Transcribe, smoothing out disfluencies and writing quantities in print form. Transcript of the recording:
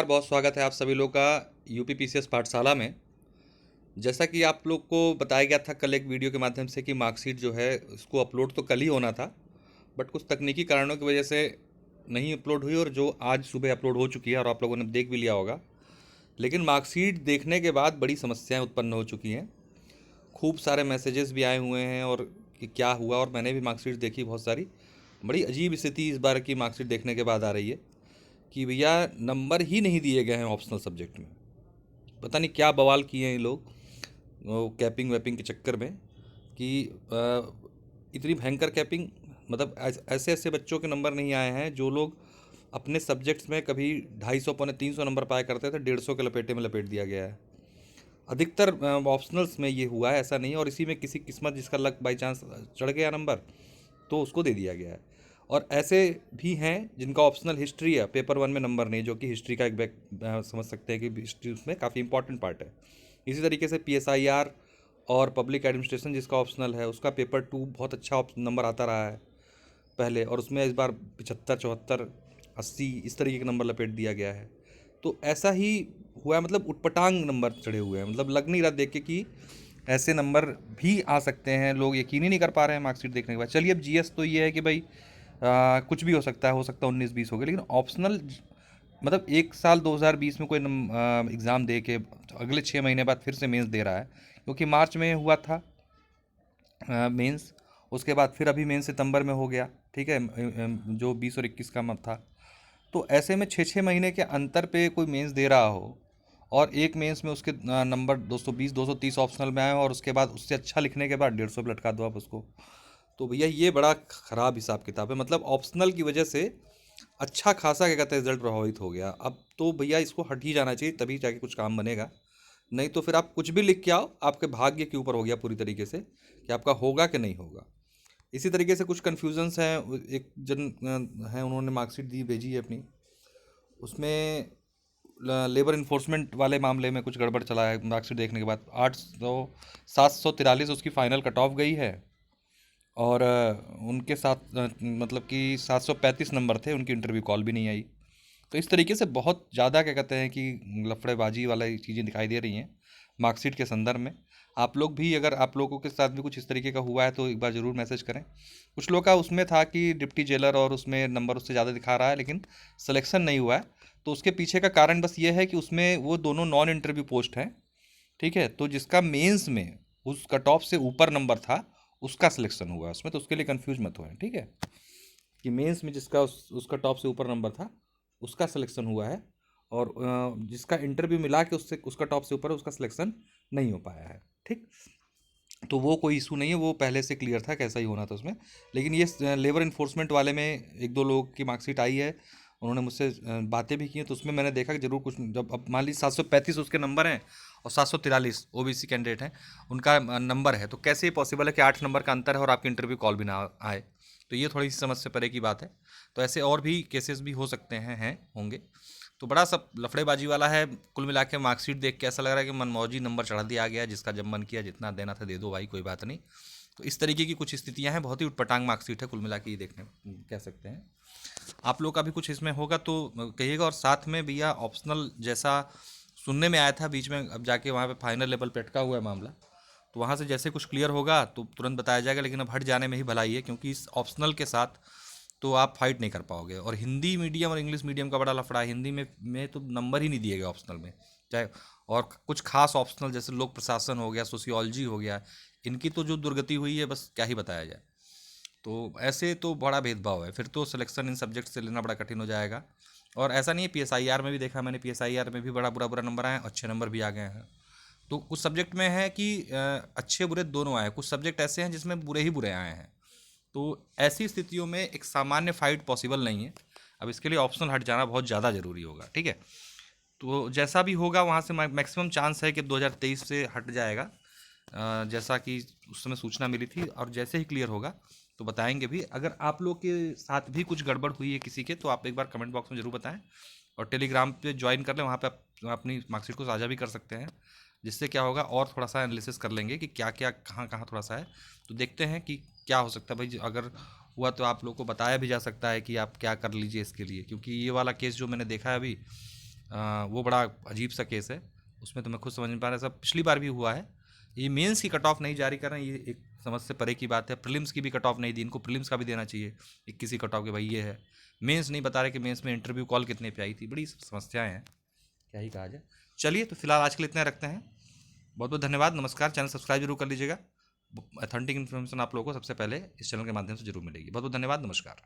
बहुत स्वागत है आप सभी लोग का यूपी पीसीएस पाठशाला में। जैसा कि आप लोग को बताया गया था कल एक वीडियो के माध्यम से कि मार्कशीट जो है उसको अपलोड तो कल ही होना था, बट कुछ तकनीकी कारणों की वजह से नहीं अपलोड हुई, और जो आज सुबह अपलोड हो चुकी है और आप लोगों ने देख भी लिया होगा। लेकिन मार्कशीट देखने के बाद बड़ी समस्याएं उत्पन्न हो चुकी हैं। खूब सारे मैसेजेस भी आए हुए हैं और कि क्या हुआ, और मैंने भी मार्कशीट देखी बहुत सारी। बड़ी अजीब स्थिति इस बार की मार्कशीट देखने के बाद आ रही है कि भैया नंबर ही नहीं दिए गए हैं ऑप्शनल सब्जेक्ट में। पता नहीं क्या बवाल किए हैं ये लोग वो कैपिंग वैपिंग के चक्कर में कि इतनी भयंकर कैपिंग। मतलब ऐसे ऐसे बच्चों के नंबर नहीं आए हैं जो लोग अपने सब्जेक्ट्स में कभी 250 पौने 300 नंबर पाया करते थे, 150 के लपेटे में लपेट दिया गया है। अधिकतर ऑप्शनल्स में ये हुआ है, ऐसा नहीं है। और इसी में किसी किस्मत जिसका लक बाई चांस चढ़ गया नंबर तो उसको दे दिया गया है। और ऐसे भी हैं जिनका ऑप्शनल हिस्ट्री है, पेपर वन में नंबर नहीं, जो कि हिस्ट्री का एक बैक समझ सकते हैं कि हिस्ट्री उसमें काफ़ी इंपॉर्टेंट पार्ट है। इसी तरीके से पीएसआईआर और पब्लिक एडमिनिस्ट्रेशन जिसका ऑप्शनल है उसका पेपर टू बहुत अच्छा नंबर आता रहा है पहले, और उसमें इस बार 75 74 80 इस तरीके के नंबर लपेट दिया गया है। तो ऐसा ही हुआ है, मतलब उटपटांग नंबर चढ़े हुए हैं। मतलब लग नहीं रहा देख के कि ऐसे नंबर भी आ सकते हैं। लोग यकीन ही नहीं कर पा रहे हैं मार्कशीट देखने के बाद। चलिए, अब जीएस तो ये है कि भाई कुछ भी हो सकता है 19 20 हो गया, लेकिन ऑप्शनल मतलब एक साल 2020 में कोई एग्ज़ाम दे के अगले 6 महीने बाद फिर से मेंस दे रहा है, क्योंकि मार्च में हुआ था मेंस, उसके बाद फिर अभी मेंस सितंबर में हो गया। ठीक है, जो 20 और 21 का मत था। तो ऐसे में 6 6 महीने के अंतर पे कोई मेंस दे रहा हो, और एक मेंस में उसके नंबर 220 230 ऑप्शनल में आए हो, और उसके बाद उससे अच्छा लिखने के बाद 150 पे लटका दो आप उसको। तो भैया ये बड़ा ख़राब हिसाब किताब है। मतलब ऑप्शनल की वजह से अच्छा खासा क्या कहते हैं रिजल्ट प्रभावित हो गया। अब तो भैया इसको हट ही जाना चाहिए, तभी जाके कुछ काम बनेगा। नहीं तो फिर आप कुछ भी लिख के आओ, आपके भाग्य के ऊपर हो गया पूरी तरीके से कि आपका होगा कि नहीं होगा। इसी तरीके से कुछ कन्फ्यूजन्स हैं। एक जन हैं, उन्होंने मार्कशीट दी भेजी है अपनी, उसमें लेबर इन्फोर्समेंट वाले मामले में कुछ गड़बड़ चला है। मार्कशीट देखने के बाद 800 743 उसकी फ़ाइनल कट ऑफ गई है, और उनके साथ मतलब कि 735 नंबर थे, उनकी इंटरव्यू कॉल भी नहीं आई। तो इस तरीके से बहुत ज़्यादा क्या कहते हैं कि लफड़ेबाजी वाला चीज़ें दिखाई दे रही हैं मार्कशीट के संदर्भ में। आप लोग भी, अगर आप लोगों के साथ भी कुछ इस तरीके का हुआ है तो एक बार ज़रूर मैसेज करें। कुछ लोग का उसमें था कि डिप्टी जेलर और उसमें नंबर उससे ज़्यादा दिखा रहा है, लेकिन सिलेक्शन नहीं हुआ है। तो उसके पीछे का कारण बस ये है कि उसमें वो दोनों नॉन इंटरव्यू पोस्ट हैं। ठीक है, तो जिसका मेंस में उस कट ऑफ से ऊपर नंबर था उसका सिलेक्शन हुआ उसमें, तो उसके लिए कंफ्यूज मत होएं। ठीक है, कि मेंस में जिसका उसका टॉप से ऊपर नंबर था उसका सिलेक्शन हुआ है, और जिसका इंटरव्यू मिला के उससे उसका टॉप से ऊपर है, उसका सिलेक्शन नहीं हो पाया है। ठीक, तो वो कोई इशू नहीं है, वो पहले से क्लियर था कैसा ही होना था उसमें। लेकिन ये लेबर इन्फोर्समेंट वाले में एक दो लोग की मार्कशीट आई है, उन्होंने मुझसे बातें भी की हैं, तो उसमें मैंने देखा कि जरूर कुछ, जब अब मान लीजिए 735 उसके नंबर हैं और 743 ओबीसी कैंडिडेट हैं, उनका नंबर है, तो कैसे ये पॉसिबल है कि 8 नंबर का अंतर है और आपकी इंटरव्यू कॉल भी ना आए। तो ये थोड़ी सी समझ से परे की बात है। तो ऐसे और भी केसेस भी हो सकते हैं होंगे। तो बड़ा सब लफड़ेबाजी वाला है। कुल मिला के मार्कशीट देख के ऐसा लग रहा है कि मनमौजी नंबर चढ़ा दिया गया, जिसका जब मन किया जितना देना था दे दो भाई, कोई बात नहीं। तो इस तरीके की कुछ स्थितियां हैं। बहुत ही उटपटांग मार्कशीट है कुल मिला के, ये देखने कह सकते हैं। आप लोग का भी कुछ इसमें होगा तो कहिएगा। और साथ में भैया ऑप्शनल जैसा सुनने में आया था बीच में, अब जाके वहाँ पे फाइनल लेवल पे अटका हुआ है मामला, तो वहाँ से जैसे कुछ क्लियर होगा तो तुरंत बताया जाएगा। लेकिन अब हट जाने में ही भलाई है, क्योंकि इस ऑप्शनल के साथ तो आप फाइट नहीं कर पाओगे। और हिंदी मीडियम और इंग्लिश मीडियम का बड़ा लफड़ा है। हिंदी में तो नंबर ही नहीं दिए गए ऑप्शनल में, चाहे। और कुछ खास ऑप्शनल जैसे लोक प्रशासन हो गया, सोशियोलॉजी हो गया, इनकी तो जो दुर्गति हुई है बस क्या ही बताया जाए। तो ऐसे तो बड़ा भेदभाव है, फिर तो सिलेक्शन इन सब्जेक्ट से लेना बड़ा कठिन हो जाएगा। और ऐसा नहीं है, पीएसआईआर में भी देखा मैंने, पीएसआईआर में भी बड़ा बुरा बुरा नंबर आए हैं, अच्छे नंबर भी आ गए हैं। तो कुछ सब्जेक्ट में है कि अच्छे बुरे दोनों आए हैं, कुछ सब्जेक्ट ऐसे हैं जिसमें बुरे ही बुरे आए हैं। तो ऐसी स्थितियों में एक सामान्य फाइट पॉसिबल नहीं है। अब इसके लिए ऑप्शनल हट जाना बहुत ज़्यादा ज़रूरी होगा। ठीक है, तो जैसा भी होगा वहाँ से मैक्सिमम चांस है कि 2023 से हट जाएगा, जैसा कि उस समय सूचना मिली थी। और जैसे ही क्लियर होगा तो बताएंगे भी। अगर आप लोग के साथ भी कुछ गड़बड़ हुई है किसी के, तो आप एक बार कमेंट बॉक्स में ज़रूर बताएं। और टेलीग्राम पे ज्वाइन कर लें, वहाँ पे आप अपनी मार्कशीट को साझा भी कर सकते हैं। जिससे क्या होगा, और थोड़ा सा एनालिसिस कर लेंगे कि क्या क्या कहाँ कहाँ थोड़ा सा है। तो देखते हैं कि क्या हो सकता है भाई। अगर हुआ तो आप लोग को बताया भी जा सकता है कि आप क्या कर लीजिए इसके लिए, क्योंकि ये वाला केस जो मैंने देखा है अभी, वो बड़ा अजीब सा केस है, उसमें तो मैं खुद समझ नहीं पा रहा। सब पिछली बार भी हुआ है। ये मेंस की कट ऑफ नहीं जारी कर रहे हैं, ये एक समझ से परे की बात है। प्रीलिम्स की भी कट ऑफ नहीं दी, इनको प्रीलिम्स का भी देना चाहिए 21 की कट ऑफ के, भाई ये है। मेंस नहीं बता रहे कि मेंस में इंटरव्यू कॉल कितने पे आई थी। बड़ी समस्याएं हैं, क्या ही कहा जाए। चलिए, तो फिलहाल आज के लिए इतना रखते हैं। बहुत बहुत धन्यवाद, नमस्कार। चैनल सब्सक्राइब जरूर कर लीजिएगा। अथेंटिक इन्फॉर्मेशन आप लोगों को सबसे पहले इस चैनल के माध्यम से जरूर मिलेगी। बहुत बहुत धन्यवाद, नमस्कार।